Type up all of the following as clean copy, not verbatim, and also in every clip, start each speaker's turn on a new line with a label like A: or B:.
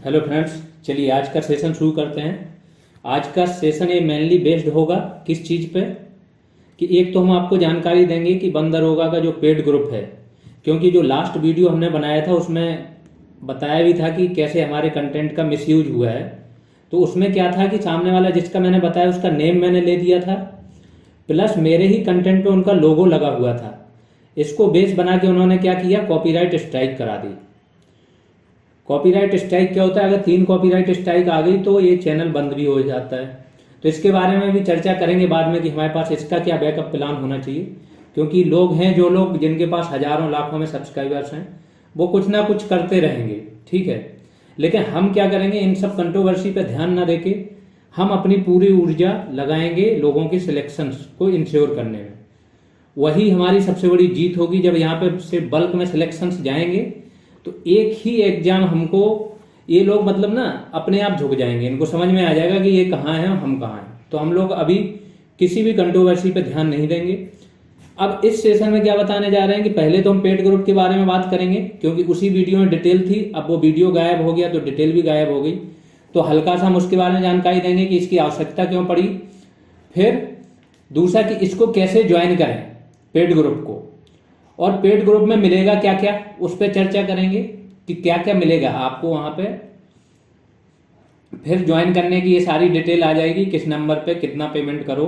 A: Hello friends, चलिए आज का सेशन शुरू करते हैं। आज का सेशन ये मेनली बेस्ड होगा किस चीज़ पे कि एक तो हम आपको जानकारी देंगे कि बंदरोगा का जो पेड ग्रुप है, क्योंकि जो लास्ट वीडियो हमने बनाया था उसमें बताया भी था कि कैसे हमारे कंटेंट का मिसयूज हुआ है। तो उसमें क्या था कि सामने वाला जिसका मैंने बताया उसका नेम मैंने ले दिया था, प्लस मेरे ही कंटेंट पे उनका लोगो लगा हुआ था। इसको बेस बना के उन्होंने क्या किया, कॉपीराइट स्ट्राइक करा दी। कॉपीराइट स्ट्राइक क्या होता है, अगर 3 कॉपीराइट स्ट्राइक आ गई तो ये चैनल बंद भी हो जाता है। तो इसके बारे में भी चर्चा करेंगे बाद में कि हमारे पास इसका क्या बैकअप प्लान होना चाहिए, क्योंकि लोग हैं जो लोग जिनके पास हजारों लाखों में सब्सक्राइबर्स हैं वो कुछ ना कुछ करते रहेंगे, ठीक है। लेकिन हम क्या करेंगे, इन सब कंट्रोवर्सी पे ध्यान ना देके हम अपनी पूरी ऊर्जा लगाएंगे लोगों के सिलेक्शंस को इंश्योर करने में। वही हमारी सबसे बड़ी जीत होगी। जब यहाँ पे से बल्क में सिलेक्शंस जाएंगे तो एक ही एग्जाम हमको ये लोग मतलब ना अपने आप झुक जाएंगे, इनको समझ में आ जाएगा कि ये कहाँ है हम कहाँ हैं। तो हम लोग अभी किसी भी कंट्रोवर्सी पे ध्यान नहीं देंगे। अब इस सेशन में क्या बताने जा रहे हैं कि पहले तो हम पेड ग्रुप के बारे में बात करेंगे, क्योंकि उसी वीडियो में डिटेल थी। अब वो वीडियो गायब हो गया तो डिटेल भी गायब हो गई। तो हल्का सा हम उसके बारे में जानकारी देंगे कि इसकी आवश्यकता क्यों पड़ी। फिर दूसरा कि इसको कैसे ज्वाइन करें पेड ग्रुप को, और पेड ग्रुप में मिलेगा क्या क्या उस पर चर्चा करेंगे कि क्या क्या मिलेगा आपको वहां पे। फिर ज्वाइन करने की ये सारी डिटेल आ जाएगी, किस नंबर पे कितना पेमेंट करो।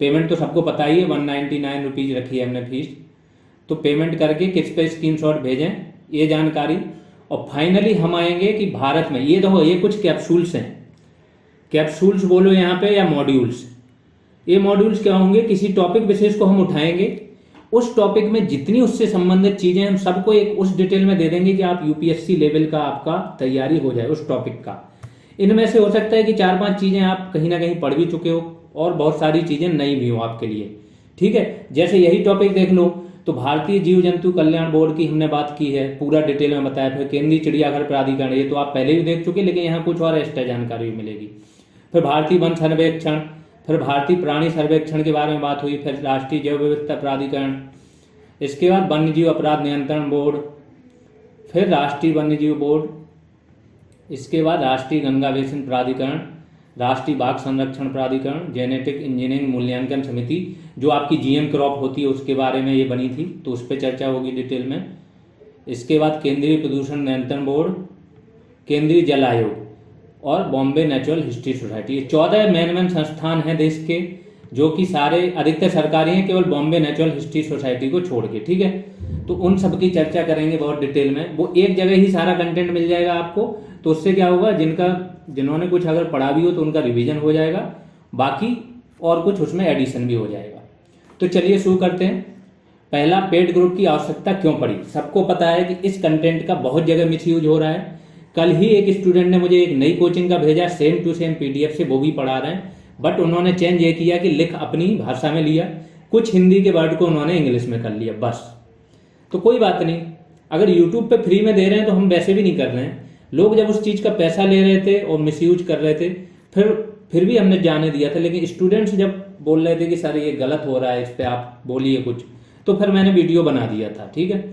A: पेमेंट तो सबको पता ही है, 199 रुपीज रखी है हमने फीस। तो पेमेंट करके किस पे स्क्रीनशॉट भेजें, ये जानकारी। और फाइनली हम आएंगे कि भारत में ये देखो, ये कुछ कैप्सूल्स हैं। कैप्सूल्स बोलो यहाँ पे या मॉड्यूल्स। ये मॉड्यूल्स क्या होंगे, किसी टॉपिक विशेष को हम उठाएंगे, उस टॉपिक में जितनी उससे संबंधित चीजें हम सबको एक उस डिटेल में दे देंगे कि आप यूपीएससी लेवल का आपका तैयारी हो जाए उस टॉपिक का। इनमें से हो सकता है कि 4-5 चीजें आप कहीं ना कहीं पढ़ भी चुके हो और बहुत सारी चीजें नई भी हो आपके लिए, ठीक है। जैसे यही टॉपिक देख लो तो भारतीय जीव जंतु कल्याण बोर्ड की हमने बात की है, पूरा डिटेल में बताया। फिर केंद्रीय चिड़ियाघर प्राधिकरण, ये तो आप पहले भी देख चुके, लेकिन यहाँ कुछ और एक्स्ट्रा जानकारी भी मिलेगी। फिर भारतीय वन सर्वेक्षण, फिर भारतीय प्राणी सर्वेक्षण के बारे में बात हुई। फिर राष्ट्रीय जैव विविधता प्राधिकरण, इसके बाद वन्यजीव अपराध नियंत्रण बोर्ड, फिर राष्ट्रीय वन्यजीव बोर्ड, इसके बाद राष्ट्रीय गंगा बेसिन प्राधिकरण, राष्ट्रीय बाघ संरक्षण प्राधिकरण, जेनेटिक इंजीनियरिंग मूल्यांकन समिति, जो आपकी जीएम क्रॉप होती है उसके बारे में ये बनी थी, तो उस पर चर्चा होगी डिटेल में। इसके बाद केंद्रीय प्रदूषण नियंत्रण बोर्ड, केंद्रीय जल आयोग और बॉम्बे नेचुरल हिस्ट्री सोसाइटी। ये 14 मेन संस्थान हैं देश के, जो कि सारे अधिकतर सरकारी हैं, केवल बॉम्बे नेचुरल हिस्ट्री सोसाइटी को छोड़ के, ठीक है। तो उन सब की चर्चा करेंगे बहुत डिटेल में। वो एक जगह ही सारा कंटेंट मिल जाएगा आपको, तो उससे क्या होगा, जिन्होंने कुछ अगर पढ़ा भी हो तो उनका रिवीजन हो जाएगा, बाकी और कुछ उसमें एडिशन भी हो जाएगा। तो चलिए शुरू करते हैं। पहला, पेड ग्रुप की आवश्यकता क्यों पड़ी। सबको पता है कि इस कंटेंट का बहुत जगह मिसयूज हो रहा है। कल ही एक स्टूडेंट ने मुझे एक नई कोचिंग का भेजा, सेम टू सेम पीडीएफ से, वो भी पढ़ा रहे हैं, बट उन्होंने चेंज ये किया कि लिख अपनी भाषा में लिया, कुछ हिंदी के वर्ड को उन्होंने इंग्लिश में कर लिया बस। तो कोई बात नहीं, अगर यूट्यूब पे फ्री में दे रहे हैं तो हम वैसे भी नहीं कर रहे हैं। लोग जब उस चीज का पैसा ले रहे थे और मिसयूज कर रहे थे, फिर भी हमने जाने दिया था। लेकिन स्टूडेंट्स जब बोल रहे थे कि सर ये गलत हो रहा है, इस पे आप बोलिए कुछ, तो फिर मैंने वीडियो बना दिया था, ठीक है।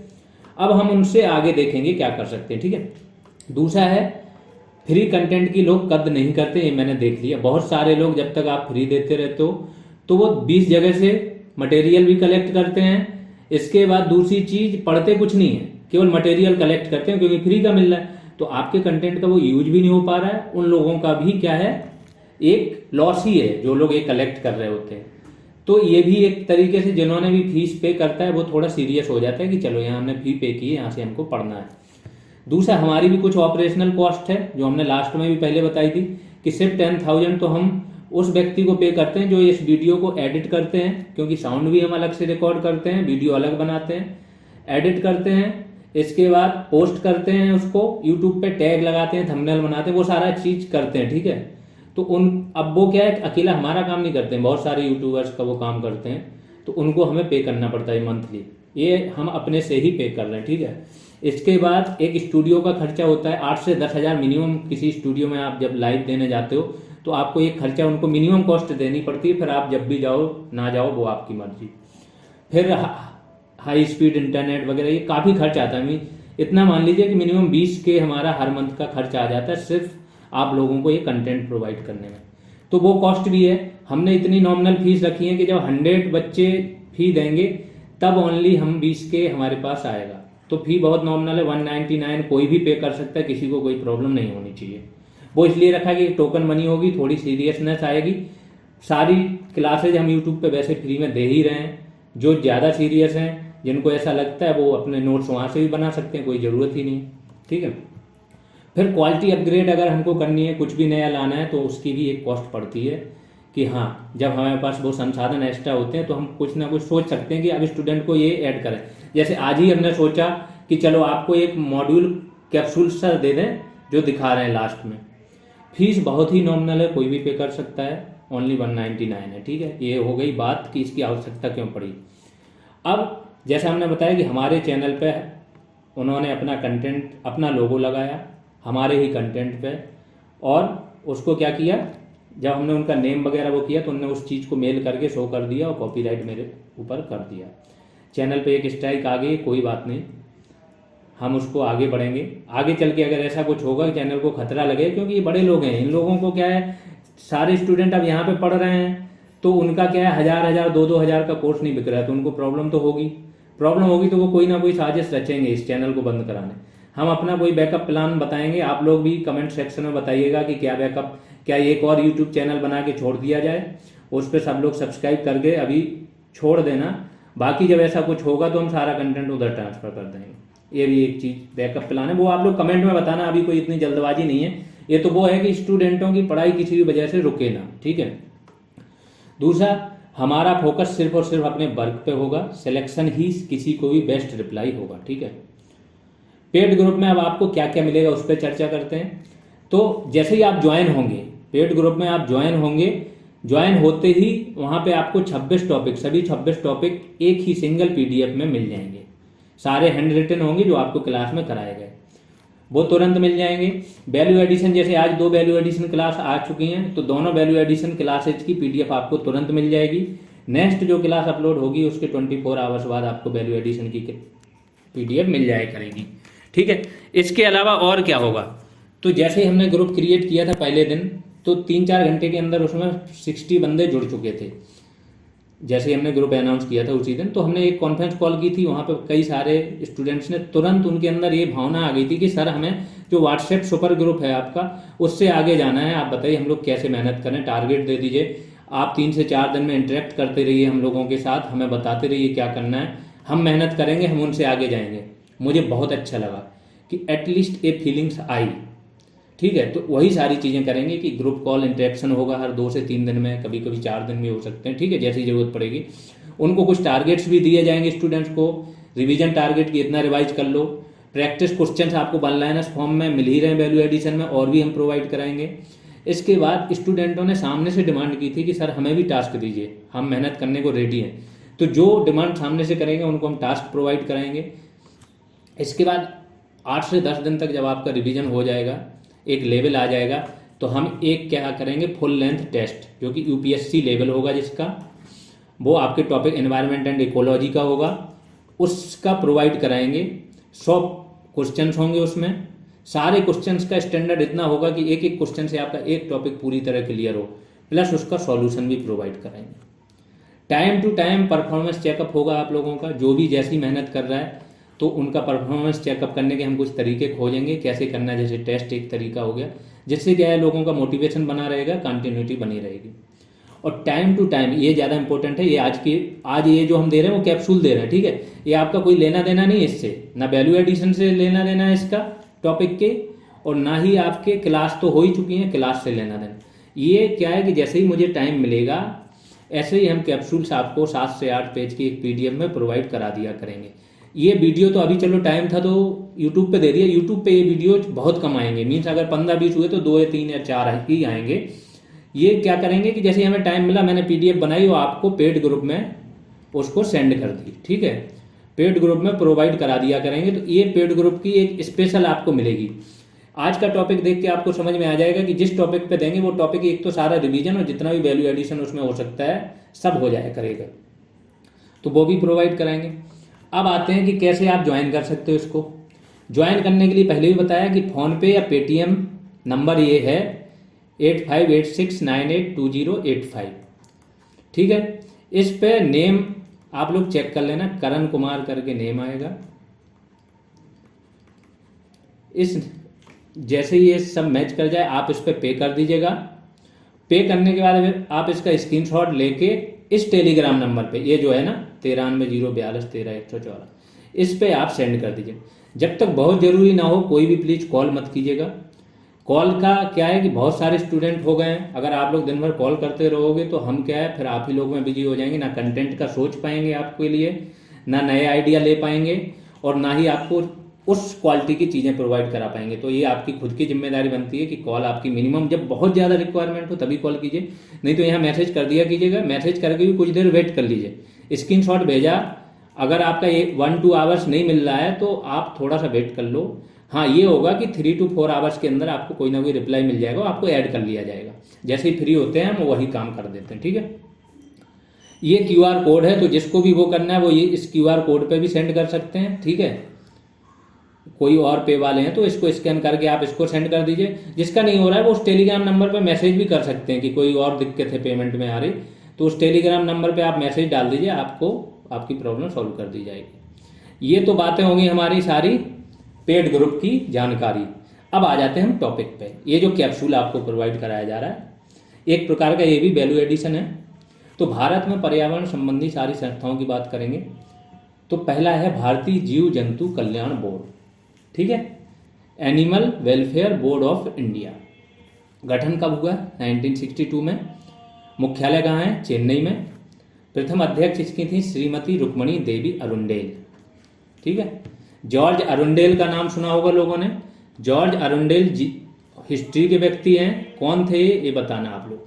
A: अब हम उनसे आगे देखेंगे क्या कर सकते हैं, ठीक है। दूसरा है, फ्री कंटेंट की लोग कद्र नहीं करते, ये मैंने देख लिया। बहुत सारे लोग जब तक आप फ्री देते रहते हो तो वो 20 जगह से मटेरियल भी कलेक्ट करते हैं। इसके बाद दूसरी चीज, पढ़ते कुछ नहीं है, केवल मटेरियल कलेक्ट करते हैं क्योंकि फ्री का मिल रहा है। तो आपके कंटेंट का वो यूज भी नहीं हो पा रहा है, उन लोगों का भी क्या है, एक लॉस ही है, जो लोग ये कलेक्ट कर रहे होते हैं। तो ये भी एक तरीके से जिन्होंने भी फीस पे करता है वो थोड़ा सीरियस हो जाता है कि चलो यहाँ हमने फी पे की है, यहाँ से हमको पढ़ना है। दूसरा, हमारी भी कुछ ऑपरेशनल कॉस्ट है, जो हमने लास्ट में भी पहले बताई थी कि सिर्फ 10,000 तो हम उस व्यक्ति को पे करते हैं जो इस वीडियो को एडिट करते हैं, क्योंकि साउंड भी हम अलग से रिकॉर्ड करते हैं, वीडियो अलग बनाते हैं, एडिट करते हैं, इसके बाद पोस्ट करते हैं, उसको यूट्यूब पे टैग लगाते हैं, थंबनेल बनाते हैं, वो सारा चीज करते हैं, ठीक है। तो अब वो क्या है, अकेला हमारा काम नहीं करते हैं, बहुत सारे यूट्यूबर्स का वो काम करते हैं, तो उनको हमें पे करना पड़ता है मंथली। ये हम अपने से ही पे कर रहे हैं, ठीक है। इसके बाद एक स्टूडियो का खर्चा होता है 8 से 10 हज़ार मिनिमम। किसी स्टूडियो में आप जब लाइव देने जाते हो तो आपको एक खर्चा, उनको मिनिमम कॉस्ट देनी पड़ती है। फिर आप जब भी जाओ ना जाओ वो आपकी मर्जी। फिर हाई स्पीड इंटरनेट वगैरह, ये काफ़ी खर्च आता है। इतना मान लीजिए कि मिनिमम 20K हमारा हर मंथ का खर्च आ जाता है सिर्फ आप लोगों को ये कंटेंट प्रोवाइड करने में। तो वो कॉस्ट भी है। हमने इतनी नॉमिनल फीस रखी है कि जब 100 बच्चे फी देंगे तब ओनली हम 20K हमारे पास आएगा। तो फी बहुत नॉमिनल है, 199, कोई भी पे कर सकता है, किसी को कोई प्रॉब्लम नहीं होनी चाहिए। वो इसलिए रखा कि टोकन मनी होगी, थोड़ी सीरियसनेस आएगी। सारी क्लासेज हम यूट्यूब पे वैसे फ्री में दे ही रहे हैं। जो ज़्यादा सीरियस हैं, जिनको ऐसा लगता है, वो अपने नोट्स वहाँ से भी बना सकते हैं, कोई ज़रूरत ही नहीं। ठीक है। फिर क्वालिटी अपग्रेड अगर हमको करनी है, कुछ भी नया लाना है, तो उसकी भी एक कॉस्ट पड़ती है कि हाँ, जब हमारे पास वो संसाधन एक्स्ट्रा होते हैं तो हम कुछ ना कुछ सोच सकते हैं कि अब स्टूडेंट को ये ऐड करें। जैसे आज ही हमने सोचा कि चलो आपको एक मॉड्यूल कैप्सूल सा दे दें जो दिखा रहे हैं लास्ट में। फीस बहुत ही नॉमिनल है, कोई भी पे कर सकता है, ओनली 199 है। ठीक है, ये हो गई बात कि इसकी आवश्यकता क्यों पड़ी। अब जैसा हमने बताया कि हमारे चैनल पे उन्होंने अपना कंटेंट, अपना लोगो लगाया हमारे ही कंटेंट पे, और उसको क्या किया, जब हमने उनका नेम वगैरह वो किया तो उन्होंने उस चीज़ को मेल करके शो कर दिया और कॉपीराइट मेरे ऊपर कर दिया। चैनल पे एक स्ट्राइक आ गई, कोई बात नहीं, हम उसको आगे बढ़ेंगे। आगे चल के अगर ऐसा कुछ होगा, चैनल को खतरा लगे, क्योंकि ये बड़े लोग हैं, इन लोगों को क्या है, सारे स्टूडेंट अब यहाँ पे पढ़ रहे हैं तो उनका क्या है, 1000 2-2 हज़ार का कोर्स नहीं बिक रहा है, तो उनको प्रॉब्लम तो होगी। प्रॉब्लम होगी तो वो कोई ना कोई साजिश रचेंगे इस चैनल को बंद कराने। हम अपना कोई बैकअप प्लान बताएंगे, आप लोग भी कमेंट सेक्शन में बताइएगा कि क्या बैकअप, क्या एक और यूट्यूब चैनल बना के छोड़ दिया जाए, उस पर सब लोग सब्सक्राइब करके अभी छोड़ देना। बाकी जब ऐसा कुछ होगा तो हम सारा कंटेंट उधर ट्रांसफर कर देंगे। ये भी एक चीज़ बैकअप प्लान है, वो आप लोग कमेंट में बताना, अभी कोई इतनी जल्दबाजी नहीं है। ये तो वो है कि स्टूडेंटों की पढ़ाई किसी भी वजह से रुके ना। ठीक है। दूसरा, हमारा फोकस सिर्फ और सिर्फ अपने वर्क पे होगा, सिलेक्शन ही किसी को भी बेस्ट रिप्लाई होगा। ठीक है। पेड ग्रुप में अब आपको क्या क्या मिलेगा उस पर चर्चा करते हैं। तो जैसे ही आप ज्वाइन होंगे, पेड ग्रुप में आप ज्वाइन होंगे, ज्वाइन होते ही वहाँ पे आपको 26 टॉपिक, सभी 26 टॉपिक एक ही सिंगल PDF में मिल जाएंगे। सारे हैंड रिटन होंगे जो आपको क्लास में कराए गए, वो तुरंत मिल जाएंगे। वैल्यू एडिशन, जैसे आज 2 वैल्यू एडिशन क्लास आ चुकी हैं, तो दोनों वैल्यू एडिशन क्लासेज की PDF आपको तुरंत मिल जाएगी। नेक्स्ट जो क्लास अपलोड होगी उसके 24 आवर्स बाद आपको वैल्यू एडिशन की PDF मिल जाए करेगी। ठीक है। इसके अलावा और क्या होगा, तो जैसे ही हमने ग्रुप क्रिएट किया था पहले दिन, तो 3-4 घंटे के अंदर उसमें 60 बंदे जुड़ चुके थे। जैसे ही हमने ग्रुप अनाउंस किया था उसी दिन, तो हमने एक कॉन्फ्रेंस कॉल की थी, वहाँ पर कई सारे स्टूडेंट्स ने तुरंत, उनके अंदर ये भावना आ गई थी कि सर हमें जो व्हाट्सएप सुपर ग्रुप है आपका, उससे आगे जाना है, आप बताइए हम लोग कैसे मेहनत करें, टारगेट दे दीजिए, आप 3 से 4 दिन में इंटरेक्ट करते रहिए हम लोगों के साथ, हमें बताते रहिए क्या करना है, हम मेहनत करेंगे, हम उनसे आगे जाएंगे। मुझे बहुत अच्छा लगा कि एटलीस्ट ये फीलिंग्स आई। ठीक है। तो वही सारी चीज़ें करेंगे कि ग्रुप कॉल इंटरेक्शन होगा हर 2 से 3 दिन में, कभी कभी 4 दिन में हो सकते हैं। ठीक है, जैसी ज़रूरत पड़ेगी। उनको कुछ टारगेट्स भी दिए जाएंगे स्टूडेंट्स को, रिवीजन टारगेट की इतना रिवाइज कर लो, प्रैक्टिस क्वेश्चंस आपको वन लाइनर्स फॉर्म में मिल ही रहे हैं वैल्यू एडिशन में, और भी हम प्रोवाइड कराएंगे। इसके बाद स्टूडेंटों ने सामने से डिमांड की थी कि सर हमें भी टास्क दीजिए, हम मेहनत करने को रेडी हैं। तो जो डिमांड सामने से करेंगे उनको हम टास्क प्रोवाइड कराएंगे। इसके बाद 8 से 10 दिन तक जब आपका रिवीजन हो जाएगा, एक लेवल आ जाएगा, तो हम एक क्या करेंगे, फुल लेंथ टेस्ट, जो कि UPSC लेवल होगा जिसका, वो आपके टॉपिक एनवायरनमेंट एंड इकोलॉजी का होगा, उसका प्रोवाइड कराएंगे। 100 क्वेश्चंस होंगे उसमें, सारे क्वेश्चंस का स्टैंडर्ड इतना होगा कि एक एक क्वेश्चन से आपका एक टॉपिक पूरी तरह क्लियर हो, प्लस उसका सॉल्यूशन भी प्रोवाइड कराएंगे। Time to time performance checkup होगा आप लोगों का, जो भी जैसी मेहनत कर रहा है, तो उनका परफॉर्मेंस चेकअप करने के हम कुछ तरीके खोजेंगे कैसे करना है। जैसे टेस्ट एक तरीका हो गया, जिससे क्या है लोगों का मोटिवेशन बना रहेगा, कंटिन्यूटी बनी रहेगी। और टाइम टू टाइम, ये ज़्यादा इंपॉर्टेंट है, ये आज ये जो हम दे रहे हैं वो कैप्सूल दे रहे हैं। ठीक है, ये आपका कोई लेना देना नहीं है इससे, ना वैल्यू एडिशन से लेना देना है इसका टॉपिक के, और ना ही आपके क्लास तो हो ही चुकी हैं, क्लास से लेना देना। ये क्या है कि जैसे ही मुझे टाइम मिलेगा, ऐसे ही हम कैप्सूल्स आपको 7 से 8 पेज की एक PDF में प्रोवाइड करा दिया करेंगे। ये वीडियो तो अभी चलो टाइम था तो यूट्यूब पे दे दिया, यूट्यूब पे ये वीडियो बहुत कम आएंगे, मीन्स अगर 15-20 हुए तो 2 या 3 या 4 ही आएंगे। ये क्या करेंगे कि जैसे हमें टाइम मिला, मैंने PDF बनाई और आपको पेड ग्रुप में उसको सेंड कर दी। ठीक है, पेड ग्रुप में प्रोवाइड करा दिया करेंगे। तो ये पेड ग्रुप की एक स्पेशल आपको मिलेगी। आज का टॉपिक देख के आपको समझ में आ जाएगा कि जिस टॉपिक पे देंगे वो टॉपिक एक तो सारा रिवीजन और जितना भी वैल्यू एडिशन उसमें हो सकता है सब हो जाया करेगा, तो वो भी प्रोवाइड कराएंगे। अब आते हैं कि कैसे आप ज्वाइन कर सकते हो इसको। ज्वाइन करने के लिए पहले भी बताया कि फ़ोनपे या पेटीएम नंबर ये है 8586982085। ठीक है, इस पे नेम आप लोग चेक कर लेना, करण कुमार करके नेम आएगा। इस जैसे ही ये सब मैच कर जाए आप इस पे पे कर दीजिएगा। पे करने के बाद आप इसका स्क्रीनशॉट लेके इस टेलीग्राम नंबर पे, ये जो है ना 9302413114, इस पे आप सेंड कर दीजिए। जब तक बहुत ज़रूरी ना हो कोई भी प्लीज़ कॉल मत कीजिएगा। कॉल का क्या है कि बहुत सारे स्टूडेंट हो गए हैं, अगर आप लोग दिन भर कॉल करते रहोगे तो हम क्या है फिर आप ही लोग में बिजी हो जाएंगे, ना कंटेंट का सोच पाएंगे आपके लिए, ना नए आइडिया ले पाएंगे, और ना ही आपको उस क्वालिटी की चीज़ें प्रोवाइड करा पाएंगे। तो ये आपकी खुद की जिम्मेदारी बनती है कि कॉल आपकी मिनिमम जब बहुत ज़्यादा रिक्वायरमेंट हो तभी कॉल कीजिए, नहीं तो यहाँ मैसेज कर दिया कीजिएगा। मैसेज करके भी कुछ देर वेट कर लीजिए। स्क्रीनशॉट भेजा, अगर आपका ये 1-2 आवर्स नहीं मिल रहा है तो आप थोड़ा सा वेट कर लो। हाँ, ये होगा कि 3 to 4 आवर्स के अंदर आपको कोई ना कोई रिप्लाई मिल जाएगा, आपको ऐड कर लिया जाएगा। जैसे ही फ्री होते हैं हम वही काम कर देते हैं। ठीक है, ये QR कोड है, तो जिसको भी वो करना है वो ये इस QR कोड पे भी सेंड कर सकते हैं। ठीक है, कोई और पे वाले हैं तो इसको स्कैन करके आप इसको सेंड कर दीजिए। जिसका नहीं हो रहा है वो उस टेलीग्राम नंबर पे मैसेज भी कर सकते हैं कि कोई और दिक्कत है पेमेंट में आ रही, तो उस टेलीग्राम नंबर पे आप मैसेज डाल दीजिए, आपको आपकी प्रॉब्लम सॉल्व कर दी जाएगी। ये तो बातें होंगी हमारी सारी पेड ग्रुप की जानकारी। अब आ जाते हैं हम टॉपिक पे। ये जो कैप्सूल आपको प्रोवाइड कराया जा रहा है एक प्रकार का ये भी वैल्यू एडिशन है। तो भारत में पर्यावरण संबंधी सारी संस्थाओं की बात करेंगे। तो पहला है भारतीय जीव जंतु कल्याण बोर्ड। ठीक है, animal welfare board of India. गठन कब हुआ? 1962 में। मुख्यालय कहाँ है? चेन्नई में। प्रथम अध्यक्ष इसकी थी श्रीमती रुक्मणी देवी अरुंडेल। ठीक है, जॉर्ज अरुंडेल का नाम सुना होगा लोगों ने। जॉर्ज अरुंडेल हिस्ट्री के व्यक्ति हैं। कौन थे ये बताना आप लोग।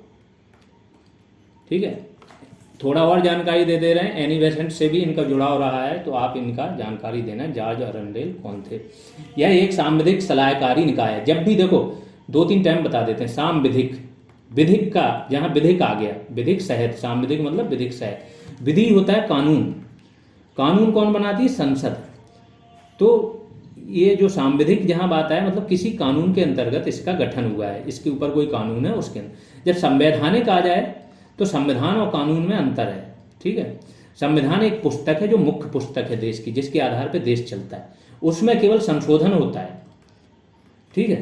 A: ठीक है, थोड़ा और जानकारी दे रहे हैं, एनी बेसेंट से भी इनका जुड़ाव रहा है तो आप इनका जानकारी देना। जॉर्ज अरुंडेल कौन थे? यह एक सांविधिक सलाहकारी निकाय है। जब भी देखो 2-3 टाइम बता देते हैं। सांविधिक, विधिक का जहाँ विधिक आ गया, विधिक सहित, सांविधिक मतलब विधिक सहित। विधि होता है कानून, कानून कौन बनाती है? संसद। तो ये जो सांविधिक जहाँ बात है मतलब किसी कानून के अंतर्गत इसका गठन हुआ है, इसके ऊपर कोई कानून है उसके अंदर। जब संवैधानिक आ जाए तो संविधान और कानून में अंतर है। ठीक है, संविधान एक पुस्तक है जो मुख्य पुस्तक है देश की, जिसके आधार पर देश चलता है, उसमें केवल संशोधन होता है। ठीक है,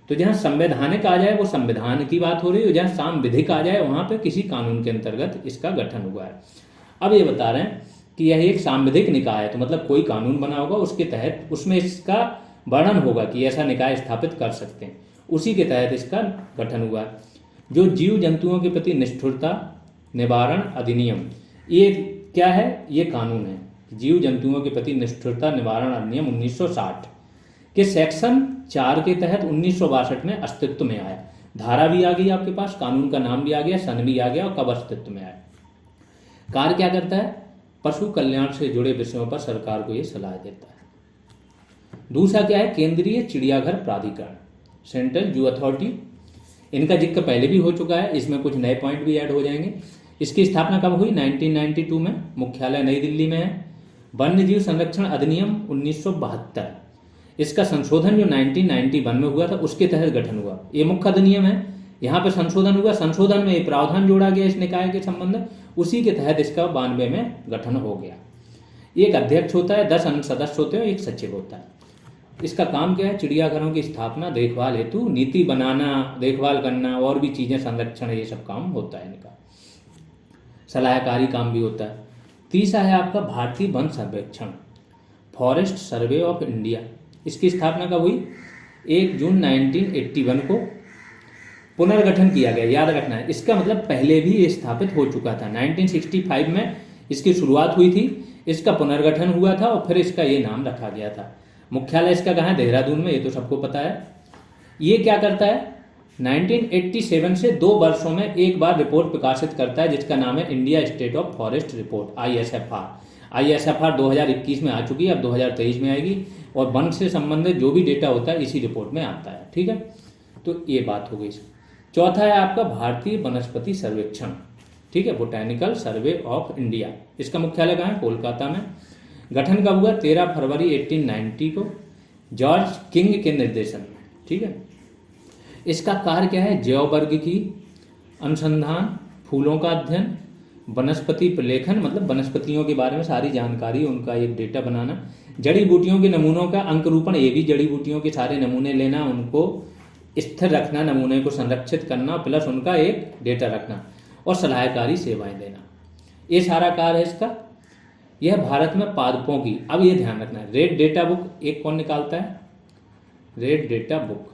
A: तो जहाँ संवैधानिक आ जाए वो संविधान की बात हो रही है, जहाँ सांविधिक आ जाए वहाँ पे किसी कानून के अंतर्गत इसका गठन हुआ है। अब ये बता रहे हैं कि यह एक सांविधिक निकाय है, तो मतलब कोई कानून बना होगा उसके तहत उसमें इसका वर्णन होगा कि ऐसा निकाय स्थापित कर सकते हैं, उसी के तहत इसका गठन हुआ है। जो जीव जंतुओं के प्रति निष्ठुरता निवारण अधिनियम, ये क्या है? ये कानून है, जीव जंतुओं के प्रति निष्ठुरता निवारण अधिनियम 1960 के सेक्शन 4 के तहत 1962 में अस्तित्व में आया। धारा भी आ गई आपके पास, कानून का नाम भी आ गया, सन भी आ गया और कब अस्तित्व में आया। कार्य क्या करता है? पशु कल्याण से जुड़े विषयों पर सरकार को ये सलाह देता है। दूसरा क्या है? केंद्रीय चिड़ियाघर प्राधिकरण, सेंट्रल जू अथॉरिटी। इनका जिक्र पहले भी हो चुका है, इसमें कुछ नए पॉइंट भी ऐड हो जाएंगे। इसकी स्थापना कब हुई? 1992 में। मुख्यालय नई दिल्ली में है। वन्य जीव संरक्षण अधिनियम 1972, इसका संशोधन जो 1991 में हुआ था उसके तहत गठन हुआ। ये मुख्य अधिनियम है, यहाँ पे संशोधन हुआ। संशोधन में प्रावधान जोड़ा गया इस निकाय के संबंध में, उसी के तहत इसका 92 में गठन हो गया। एक अध्यक्ष होता है, 10 अन्य सदस्य होते हैं, एक सचिव होता है। इसका काम क्या है? चिड़ियाघरों की स्थापना, देखभाल हेतु नीति बनाना, देखभाल करना और भी चीज़ें, संरक्षण, ये सब काम होता है इनका। सलाहकारी काम भी होता है। तीसरा है आपका भारतीय वन सर्वेक्षण, फॉरेस्ट सर्वे ऑफ इंडिया। इसकी स्थापना कब हुई? 1 जून 1981 को पुनर्गठन किया गया, याद रखना है। इसका मतलब पहले भी ये स्थापित हो चुका था। 1965 में इसकी शुरुआत हुई थी, इसका पुनर्गठन हुआ था और फिर इसका ये नाम रखा गया था। मुख्यालय इसका कहाँ है? देहरादून में, ये तो सबको पता है। ये क्या करता है? 1987 से 2 वर्षों में एक बार रिपोर्ट प्रकाशित करता है जिसका नाम है India state of forest report, ISFR। ISFR 2021 में आ चुकी है, अब 2023 में आएगी। और वन से संबंधित जो भी डेटा होता है इसी रिपोर्ट में आता है। ठीक है, तो ये बात हो गई। चौथा है आपका भारतीय वनस्पति सर्वेक्षण। ठीक है, बोटैनिकल सर्वे ऑफ इंडिया। इसका मुख्यालय कहाँ है? कोलकाता में। गठन कब हुआ? 13 फरवरी 1890 को। जॉर्ज किंग के निर्देशन में। ठीक है, इसका कार्य क्या है? जैव वर्ग की अनुसंधान, फूलों का अध्ययन, वनस्पति प्रलेखन मतलब वनस्पतियों के बारे में सारी जानकारी, उनका एक डेटा बनाना, जड़ी बूटियों के नमूनों का अंकरूपण, ये भी जड़ी बूटियों के सारे नमूने लेना, उनको स्थिर रखना, नमूने को संरक्षित करना, प्लस उनका एक डेटा रखना, और सलाहकारी सेवाएं देना, ये सारा कार्य है इसका। यह भारत में पादपों की, अब ये ध्यान रखना है, रेड डेटा बुक एक कौन निकालता है? रेड डेटा बुक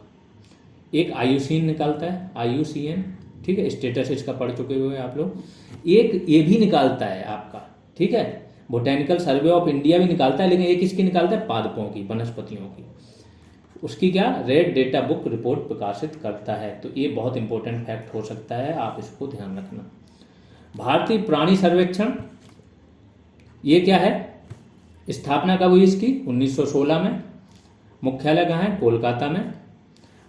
A: एक IUCN निकालता है, IUCN। ठीक है, स्टेटस इसका पढ़ चुके हुए आप लोग। एक ये भी निकालता है आपका, ठीक है, बोटेनिकल सर्वे ऑफ इंडिया भी निकालता है, लेकिन एक किसकी निकालता है? पादपों की, वनस्पतियों की। उसकी क्या? रेड डेटा बुक रिपोर्ट प्रकाशित करता है। तो ये बहुत इंपॉर्टेंट फैक्ट हो सकता है, आप इसको ध्यान रखना। भारतीय प्राणी सर्वेक्षण, ये क्या है? स्थापना कब हुई इसकी? 1916 में। मुख्यालय कहाँ है? कोलकाता में।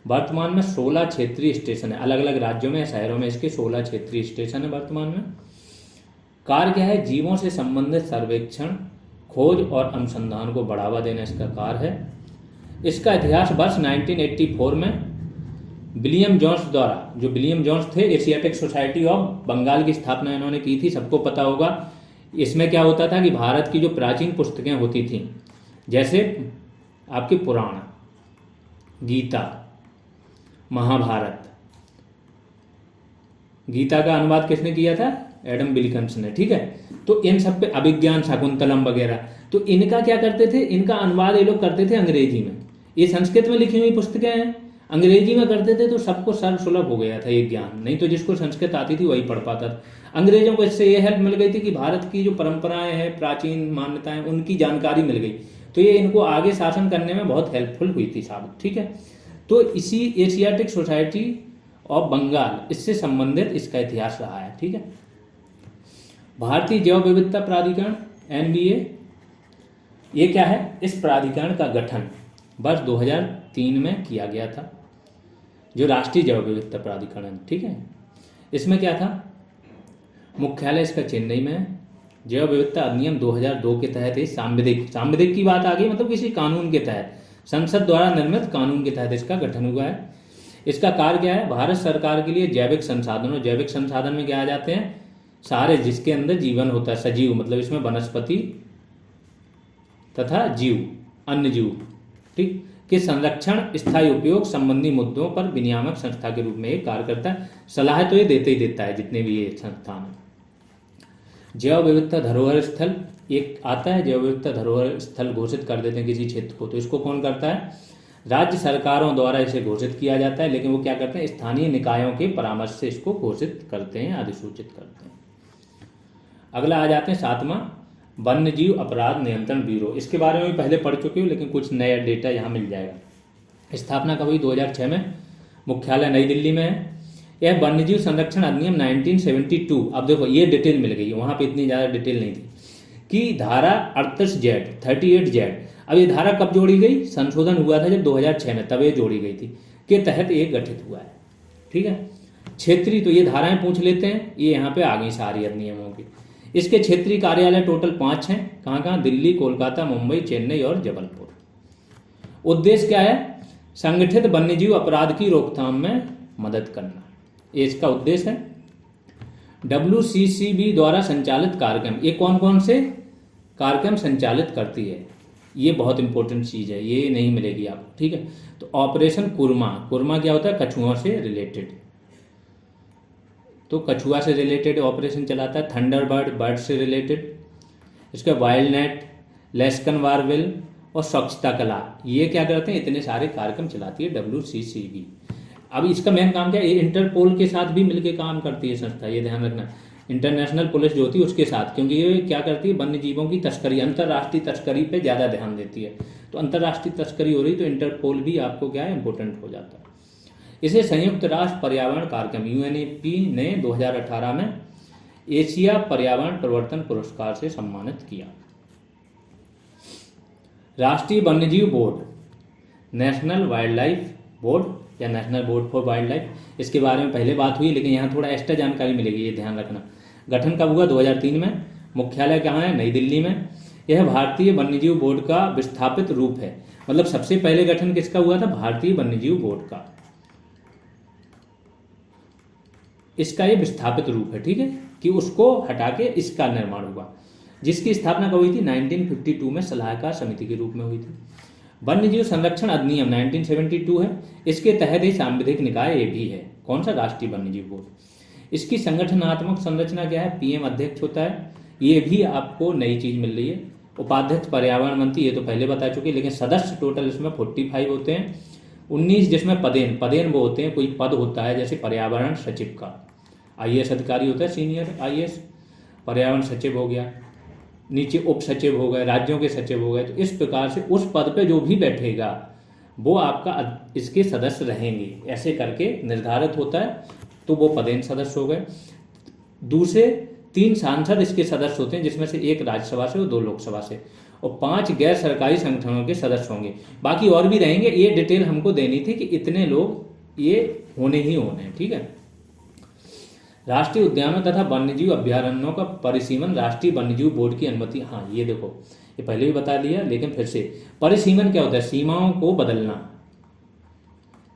A: वर्तमान में 16 क्षेत्रीय स्टेशन है, अलग अलग राज्यों में, शहरों में इसके 16 क्षेत्रीय स्टेशन है वर्तमान में। कार्य क्या है? जीवों से संबंधित सर्वेक्षण, खोज और अनुसंधान को बढ़ावा देना इसका कार्य है। इसका इतिहास वर्ष 1984 में विलियम जोन्स द्वारा, जो विलियम जोन्स थे, एशियाटिक सोसाइटी ऑफ बंगाल की स्थापना इन्होंने की थी, सबको पता होगा। इसमें क्या होता था कि भारत की जो प्राचीन पुस्तकें होती थीं, जैसे आपके पुराण, गीता, महाभारत, गीता का अनुवाद किसने किया था? एडम विल्किंस ने। ठीक है, तो इन सब पे अभिज्ञान शाकुंतलम वगैरह, तो इनका क्या करते थे? इनका अनुवाद ये लोग करते थे अंग्रेजी में। ये संस्कृत में लिखी हुई पुस्तकें हैं, अंग्रेजी में करते थे, तो सबको सर्वसुलभ हो गया था ये ज्ञान। नहीं तो जिसको संस्कृत आती थी वही पढ़ पाता था। अंग्रेजों को इससे ये हेल्प मिल गई थी कि भारत की जो परंपराएं हैं, प्राचीन मान्यताएं, उनकी जानकारी मिल गई, तो ये इनको आगे शासन करने में बहुत हेल्पफुल हुई थी साबित। ठीक है, तो इसी एशियाटिक सोसाइटी ऑफ बंगाल, इससे संबंधित इसका इतिहास रहा है। ठीक है, भारतीय जैव विविधता प्राधिकरण NBA, ये क्या है? इस प्राधिकरण का गठन वर्ष 2003 में किया गया था, जो राष्ट्रीय जैव विविधता प्राधिकरण। ठीक है, इसमें क्या था? मुख्यालय इसका चेन्नई में है। जैव विविधता अधिनियम 2002 के तहत ही सांविधिक की बात आ गई, मतलब किसी कानून के तहत, संसद द्वारा निर्मित कानून के तहत इसका गठन हुआ है। इसका कार्य क्या है? भारत सरकार के लिए जैविक संसाधनों, जैविक संसाधन में क्या आ जाते हैं? सारे जिसके अंदर जीवन होता है, सजीव, मतलब इसमें वनस्पति तथा जीव, अन्य जीव, ठीक, के संरक्षण, स्थायी उपयोग संबंधी मुद्दों पर विनियामक संस्था के रूप में ये कार्य करता है। सलाह तो ये देते ही देता है, जितने भी ये संस्थान हैं। जैव विविधता धरोहर स्थल एक आता है, जैव विविधता धरोहर स्थल घोषित कर देते हैं किसी क्षेत्र को, तो इसको कौन करता है? राज्य सरकारों द्वारा इसे घोषित किया जाता है, लेकिन वो क्या करते हैं? स्थानीय निकायों के परामर्श से इसको घोषित करते हैं, अधिसूचित करते हैं। अगला आ जाते हैं 7वां, वन्य जीव अपराध नियंत्रण ब्यूरो। इसके बारे में भी पहले पढ़ चुके हो, लेकिन कुछ नया डेटा यहाँ मिल जाएगा। स्थापना कब हुई? 2006 में। मुख्यालय नई दिल्ली में है। यह वन्यजीव संरक्षण अधिनियम 1972, अब देखो ये डिटेल मिल गई है, वहाँ पे इतनी ज़्यादा डिटेल नहीं थी, कि धारा 38Z अब ये धारा कब जोड़ी गई? संशोधन हुआ था जब 2006 में, तब ये जोड़ी गई थी, के तहत ये गठित हुआ है। ठीक है, क्षेत्रीय, तो ये धाराएं पूछ लेते हैं, ये यहाँ पे आ गई सारी अधिनियमों की। इसके क्षेत्रीय कार्यालय टोटल 5 हैं, कहाँ कहाँ? दिल्ली, कोलकाता, मुंबई, चेन्नई और जबलपुर। उद्देश्य क्या है? संगठित वन्यजीव अपराध की रोकथाम में मदद करना, ये इसका उद्देश्य है। WCCB द्वारा संचालित कार्यक्रम, ये कौन कौन से कार्यक्रम संचालित करती है? ये बहुत इंपॉर्टेंट चीज़ है, ये नहीं मिलेगी आपको। ठीक है, तो ऑपरेशन कुरमा क्या होता है? कछुओं से रिलेटेड, तो कछुआ से रिलेटेड ऑपरेशन चलाता है। थंडरबर्ड, बर्ड से रिलेटेड। इसका वाइल्ड नेट, लेस्कन वारविल और स्वच्छता कला, ये क्या करते हैं? इतने सारे कार्यक्रम चलाती है WCCB। अब इसका मेन काम क्या है? ये इंटरपोल के साथ भी मिलकर काम करती है संस्था, ये ध्यान रखना। इंटरनेशनल पुलिस जो होती है उसके साथ, क्योंकि ये क्या करती है? वन्य जीवों की तस्करी, अंतर्राष्ट्रीय तस्करी पे ज़्यादा ध्यान देती है। तो अंतर्राष्ट्रीय तस्करी हो रही तो इंटरपोल भी आपको क्या है? इंपॉर्टेंट हो जाता है। इसे संयुक्त राष्ट्र पर्यावरण कार्यक्रम UNEP ने 2018 में एशिया पर्यावरण परिवर्तन पुरस्कार से सम्मानित किया। राष्ट्रीय वन्यजीव बोर्ड, नेशनल वाइल्ड लाइफ बोर्ड या national board for wildlife, इसके बारे में पहले बात हुई, लेकिन यहाँ थोड़ा एक्स्ट्रा जानकारी मिलेगी, ये ध्यान रखना। गठन कब हुआ? 2003 में। मुख्यालय कहाँ है? नई दिल्ली में। यह भारतीय वन्यजीव बोर्ड का विस्थापित रूप है। मतलब सबसे पहले गठन किसका हुआ था? भारतीय वन्यजीव बोर्ड का। इसका ये विस्थापित रूप है, ठीक है, कि उसको हटा के इसका निर्माण हुआ, जिसकी स्थापना कब हुई थी? 1952 में सलाहकार समिति के रूप में हुई थी। वन्यजीव संरक्षण अधिनियम 1972 है। इसके तहत ही सांविधिक निकाय ये भी है। कौन सा? राष्ट्रीय वन्यजीव बोर्ड। इसकी संगठनात्मक संरचना क्या है? पीएम अध्यक्ष होता है। ये भी आपको नई चीज मिल रही है। उपाध्यक्ष पर्यावरण मंत्री, ये तो पहले बता चुके, लेकिन सदस्य टोटल इसमें 45 होते हैं। 19 जिसमें पदेन वो होते हैं, कोई पद होता है जैसे पर्यावरण सचिव का, आईएएस अधिकारी होता है, सीनियर आईएएस, पर्यावरण सचिव हो गया, नीचे उप सचिव हो गए, राज्यों के सचिव हो गए। तो इस प्रकार से उस पद पे जो भी बैठेगा वो आपका इसके सदस्य रहेंगे, ऐसे करके निर्धारित होता है। तो वो पदेन सदस्य हो गए। दूसरे 3 सांसद इसके सदस्य होते हैं, जिसमें से 1 राज्यसभा से और 2 लोकसभा से, और 5 गैर सरकारी संगठनों के सदस्य होंगे। बाकी और भी रहेंगे। ये डिटेल हमको देनी थी कि इतने लोग ये होने ही होने हैं, ठीक है। राष्ट्रीय उद्यानों तथा वन्यजीव अभ्यारण्यों का परिसीमन राष्ट्रीय वन्यजीव बोर्ड की अनुमति। हाँ, ये देखो, ये पहले भी बता दिया, लेकिन फिर से परिसीमन क्या होता है? सीमाओं को बदलना,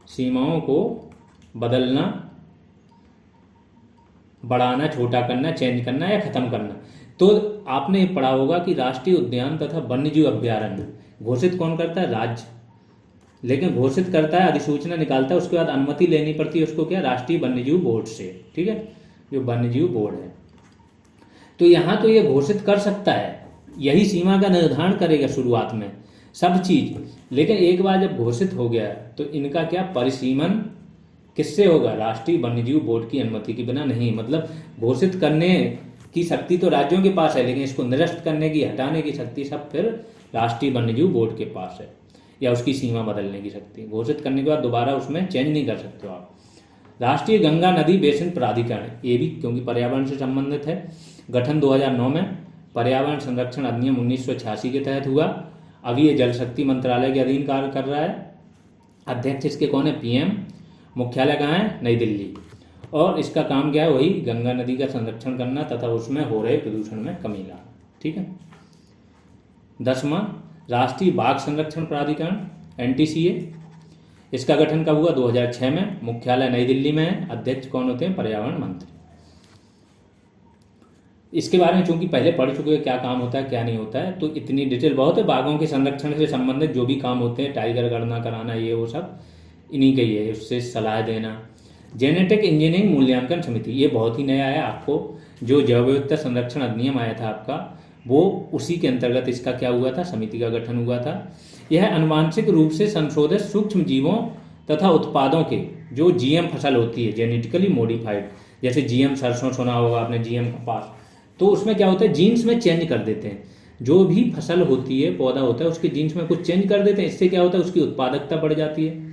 A: सीमाओं को बदलना, बढ़ाना, छोटा करना, चेंज करना या खत्म करना। तो आपने पढ़ा होगा कि राष्ट्रीय उद्यान तथा वन्यजीव अभ्यारण्य घोषित कौन करता है? राज्य। लेकिन घोषित करता है, अधिसूचना निकालता है, उसके बाद अनुमति लेनी पड़ती है उसको, क्या? राष्ट्रीय वन्यजीव बोर्ड से, ठीक है, जो वन्यजीव बोर्ड है। तो यहां तो ये घोषित कर सकता है, यही सीमा का निर्धारण करेगा शुरुआत में सब चीज। लेकिन एक बार जब घोषित हो गया तो इनका क्या परिसीमन किससे होगा? राष्ट्रीय वन्यजीव बोर्ड की अनुमति के बिना नहीं। मतलब घोषित करने की शक्ति तो राज्यों के पास है, लेकिन इसको निरस्त करने की, हटाने की शक्ति सब फिर राष्ट्रीय वन्यजीव बोर्ड के पास है, या उसकी सीमा बदलने की शक्ति। घोषित करने के बाद दोबारा उसमें चेंज नहीं कर सकते हो आप। राष्ट्रीय गंगा नदी बेसिन प्राधिकरण, ये भी क्योंकि पर्यावरण से संबंधित है, गठन 2009 में। पर्यावरण संरक्षण अधिनियम 1986 के तहत हुआ। अभी ये जल शक्ति मंत्रालय के अधीन कार्य कर रहा है। अध्यक्ष इसके कौन है? पीएम। मुख्यालय कहाँ है? नई दिल्ली। और इसका काम क्या है? वही गंगा नदी का संरक्षण करना तथा उसमें हो रहे प्रदूषण में कमी लाना, ठीक है। 10वां राष्ट्रीय बाघ संरक्षण प्राधिकरण, एनटीसीए। इसका गठन कब हुआ? 2006 में। मुख्यालय नई दिल्ली में है। अध्यक्ष कौन होते हैं? पर्यावरण मंत्री। इसके बारे में चूंकि पहले पढ़ चुके हैं क्या काम होता है क्या नहीं होता है, तो इतनी डिटेल बहुत है। बाघों के संरक्षण से संबंधित जो भी काम होते हैं, टाइगर गणना कराना, ये वो सब इन्हीं का ही है, उससे सलाह देना। जेनेटिक इंजीनियरिंग मूल्यांकन समिति, ये बहुत ही नया है आपको। जो जैव विविधता संरक्षण अधिनियम आया था आपका, वो उसी के अंतर्गत इसका क्या हुआ था? समिति का गठन हुआ था। यह अनुवांशिक रूप से संशोधित सूक्ष्म जीवों तथा उत्पादों के, जो जीएम फसल होती है, जेनेटिकली मॉडिफाइड, जैसे जीएम सरसों सुना होगा आपने, जीएम कपास, तो उसमें क्या होता है? जीन्स में चेंज कर देते हैं। जो भी फसल होती है, पौधा होता है, उसके जीन्स में कुछ चेंज कर देते हैं। इससे क्या होता है? उसकी उत्पादकता बढ़ जाती है,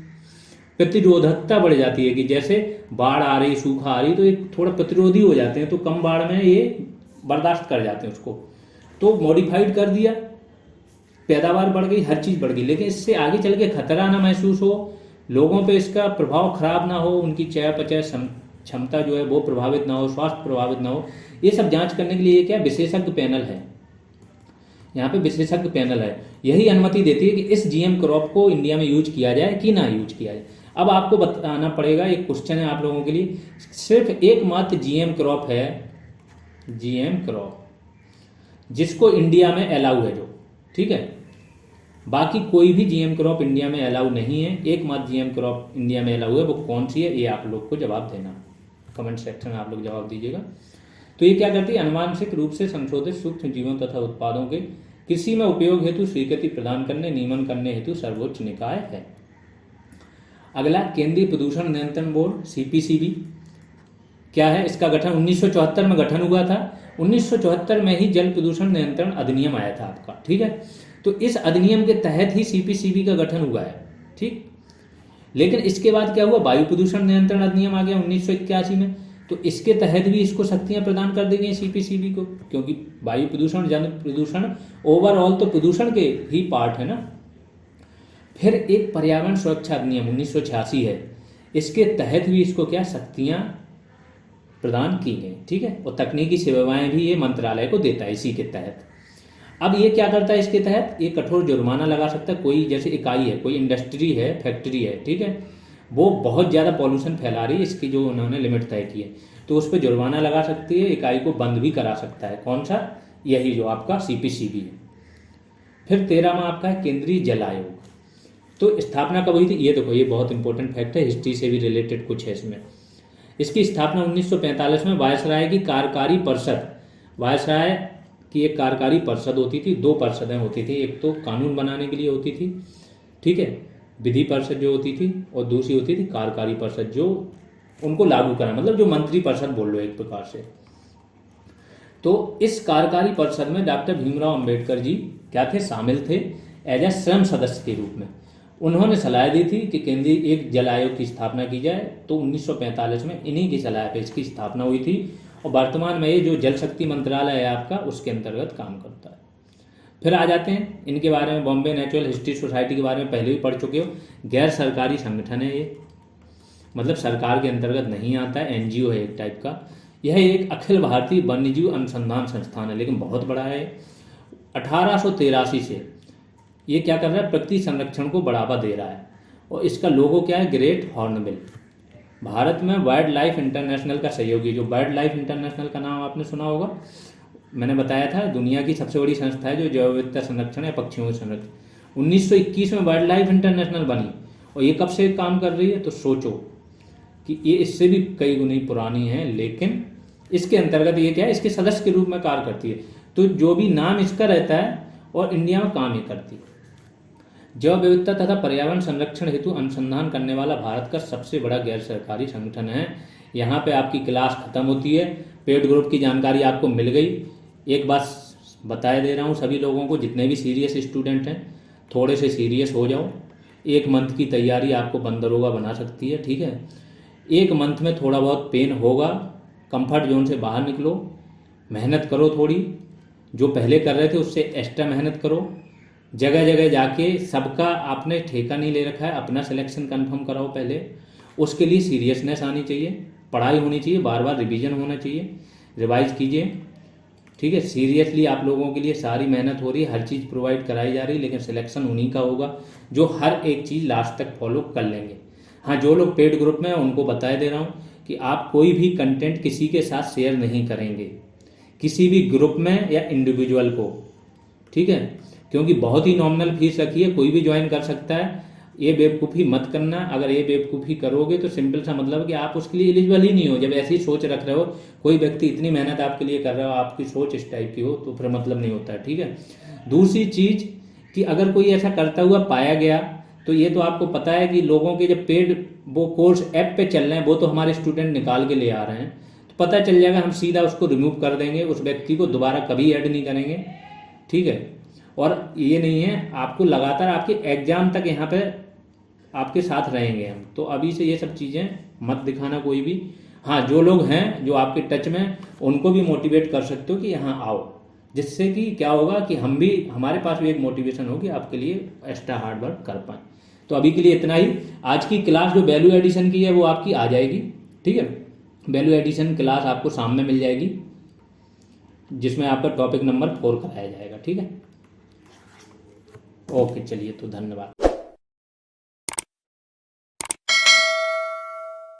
A: प्रतिरोधकता बढ़ जाती है। कि जैसे बाढ़ आ रही, सूखा आ रही, तो ये थोड़ा प्रतिरोधी हो जाते हैं, तो कम बाढ़ में ये बर्दाश्त कर जाते हैं उसको। तो मॉडिफाइड कर दिया, पैदावार बढ़ गई, हर चीज़ बढ़ गई। लेकिन इससे आगे चल के खतरा ना महसूस हो, लोगों पे इसका प्रभाव खराब ना हो, उनकी चयापचय क्षमता जो है वो प्रभावित ना हो, स्वास्थ्य प्रभावित ना हो, ये सब जांच करने के लिए क्या विशेषज्ञ पैनल है। यहाँ पे विशेषज्ञ पैनल है, यही अनुमति देती है कि इस जीएम क्रॉप को इंडिया में यूज किया जाए कि ना यूज किया जाए। अब आपको बताना पड़ेगा, एक क्वेश्चन है आप लोगों के लिए, सिर्फ एकमात्र जीएम क्रॉप है, जीएम क्रॉप जिसको इंडिया में अलाउ है, जो ठीक है, बाकी कोई भी जीएम क्रॉप इंडिया में अलाउ नहीं है। एकमात्र जीएम क्रॉप इंडिया में अलाउ है, वो कौन सी है? ये आप लोग को जवाब देना, कमेंट सेक्शन में आप लोग जवाब दीजिएगा। तो ये क्या करती है? अनुवांशिक रूप से संशोधित सूक्ष्म जीवों तथा उत्पादों के कृषि में उपयोग हेतु स्वीकृति प्रदान करने, नियमन करने हेतु सर्वोच्च निकाय है। अगला केंद्रीय प्रदूषण नियंत्रण बोर्ड, सीपीसीबी क्या है? इसका गठन 1974 में गठन हुआ था। 1974 में ही जल प्रदूषण नियंत्रण अधिनियम आया था आपका, ठीक है। तो इस अधिनियम के तहत ही सीपीसीबी का गठन हुआ है, ठीक। लेकिन इसके बाद क्या हुआ? वायु प्रदूषण नियंत्रण अधिनियम आ गया 1981 में। तो इसके तहत भी इसको शक्तियां प्रदान कर दी गई सीपीसीबी को, क्योंकि वायु प्रदूषण, जन प्रदूषण, ओवरऑल तो प्रदूषण के ही पार्ट है ना। फिर एक पर्यावरण सुरक्षा अधिनियम 1986 है, इसके तहत भी इसको क्या शक्तियां प्रदान की गई, ठीक है। और तकनीकी सेवाएं भी ये मंत्रालय को देता है इसी के तहत। अब ये क्या करता है, इसके तहत ये कठोर जुर्माना लगा सकता है। कोई जैसे इकाई है, कोई इंडस्ट्री है, फैक्ट्री है, ठीक है, वो बहुत ज़्यादा पॉल्यूशन फैला रही है, इसकी जो उन्होंने लिमिट तय की है, तो उस पर जुर्माना लगा सकती है, इकाई को बंद भी करा सकता है। कौन सा? यही जो आपका CPCB है। फिर 13वां आपका है केंद्रीय जल आयोग। तो स्थापना कब हुई थी? ये देखो, ये बहुत इंपॉर्टेंट फैक्ट है, हिस्ट्री से भी रिलेटेड कुछ है इसमें। इसकी स्थापना 1945 में वायसराय की कार्यकारी परिषद, वायसराय की एक कार्यकारी परिषद होती थी, 2 परिषदें होती थी, एक तो कानून बनाने के लिए होती थी, ठीक है, विधि परिषद जो होती थी, और दूसरी होती थी कार्यकारी परिषद जो उनको लागू करा, मतलब जो मंत्री परिषद बोल लो एक प्रकार से। तो इस कार्यकारी परिषद में डॉक्टर भीमराव अंबेडकर जी क्या थे? शामिल थे एज ए स्वयं सदस्य के रूप में। उन्होंने सलाह दी थी कि केंद्रीय एक जल आयोग की स्थापना की जाए, तो 1945 में इन्हीं की सलाह पर इसकी स्थापना हुई थी, और वर्तमान में ये जो जल शक्ति मंत्रालय है आपका, उसके अंतर्गत काम करता है। फिर आ जाते हैं इनके बारे में, बॉम्बे नेचुरल हिस्ट्री सोसाइटी के बारे में पहले भी पढ़ चुके हो। गैर सरकारी संगठन है ये, मतलब सरकार के अंतर्गत नहीं आता है, NGO है एक टाइप का। यह एक अखिल भारतीय वन्यजीव अनुसंधान संस्थान है, लेकिन बहुत बड़ा है। 1883 से ये क्या कर रहा है? प्रकृति संरक्षण को बढ़ावा दे रहा है, और इसका लोगो क्या है? Great hornbill. भारत में वाइल्ड लाइफ इंटरनेशनल का सहयोगी, जो वाइल्ड लाइफ इंटरनेशनल का नाम आपने सुना होगा, मैंने बताया था, दुनिया की सबसे बड़ी संस्था है जो जैव विविधता संरक्षण या पक्षियों के संरक्षण। 1921 में वाइल्ड लाइफ इंटरनेशनल बनी, और ये कब से काम कर रही है? तो सोचो कि ये इससे भी कई गुनी पुरानी है, लेकिन इसके अंतर्गत ये क्या है? इसके सदस्य के रूप में कार्य करती है। तो जो भी नाम इसका रहता है, और इंडिया में काम ये करती है। जैव विविधता तथा पर्यावरण संरक्षण हेतु अनुसंधान करने वाला भारत का सबसे बड़ा गैर सरकारी संगठन है। यहाँ पे आपकी क्लास खत्म होती है, पेड ग्रुप की जानकारी आपको मिल गई। एक बात बताए दे रहा हूँ सभी लोगों को, जितने भी सीरियस स्टूडेंट हैं, थोड़े से सीरियस हो जाओ। 1 मंथ की तैयारी आपको बंदरोगा बना सकती है, ठीक है। 1 मंथ में थोड़ा बहुत पेन होगा, कंफर्ट जोन से बाहर निकलो, मेहनत करो थोड़ी, जो पहले कर रहे थे उससे एक्स्ट्रा मेहनत करो। जगह जगह जाके सबका आपने ठेका नहीं ले रखा है, अपना सिलेक्शन कंफर्म कराओ पहले। उसके लिए सीरियसनेस आनी चाहिए, पढ़ाई होनी चाहिए, बार बार रिवीजन होना चाहिए, रिवाइज कीजिए, ठीक है। सीरियसली आप लोगों के लिए सारी मेहनत हो रही है, हर चीज़ प्रोवाइड कराई जा रही है, लेकिन सिलेक्शन उन्हीं का होगा जो हर एक चीज़ लास्ट तक फॉलो कर लेंगे। हाँ, जो लोग पेड ग्रुप में हैं उनको बताए दे रहा हूँ कि आप कोई भी कंटेंट किसी के साथ शेयर नहीं करेंगे, किसी भी ग्रुप में या इंडिविजुअल को, ठीक है, क्योंकि बहुत ही नॉमिनल फीस रखी है, कोई भी ज्वाइन कर सकता है। ये बेवकूफ़ी मत करना, अगर ये बेवकूफ़ी करोगे तो सिंपल सा मतलब है कि आप उसके लिए एलिजिबल ही नहीं हो। जब ऐसी सोच रख रहे हो, कोई व्यक्ति इतनी मेहनत आपके लिए कर रहा हो, आपकी सोच इस टाइप की हो, तो फिर मतलब नहीं होता है, ठीक है। दूसरी चीज़ कि अगर कोई ऐसा करता हुआ पाया गया, तो ये तो आपको पता है कि लोगों के जब पेड वो कोर्स ऐप पे चल रहे हैं, वो तो हमारे स्टूडेंट निकाल के ले आ रहे हैं, तो पता चल जाएगा, हम सीधा उसको रिमूव कर देंगे, उस व्यक्ति को दोबारा कभी ऐड नहीं करेंगे, ठीक है। और ये नहीं है, आपको लगातार आपके एग्जाम तक यहाँ पे आपके साथ रहेंगे हम। तो अभी से ये सब चीज़ें मत दिखाना कोई भी। हाँ, जो लोग हैं जो आपके टच में, उनको भी मोटिवेट कर सकते हो कि यहाँ आओ, जिससे कि क्या होगा कि हम भी, हमारे पास भी एक मोटिवेशन होगी आपके लिए एक्स्ट्रा हार्ड वर्क कर पाएँ। तो अभी के लिए इतना ही। आज की क्लास जो वैल्यू एडिशन की है वो आपकी आ जाएगी, ठीक है। वैल्यू एडिशन क्लास आपको सामने मिल जाएगी, जिसमें आपका टॉपिक नंबर 4 कराया जाएगा, ठीक है। ओके, चलिए, तो धन्यवाद।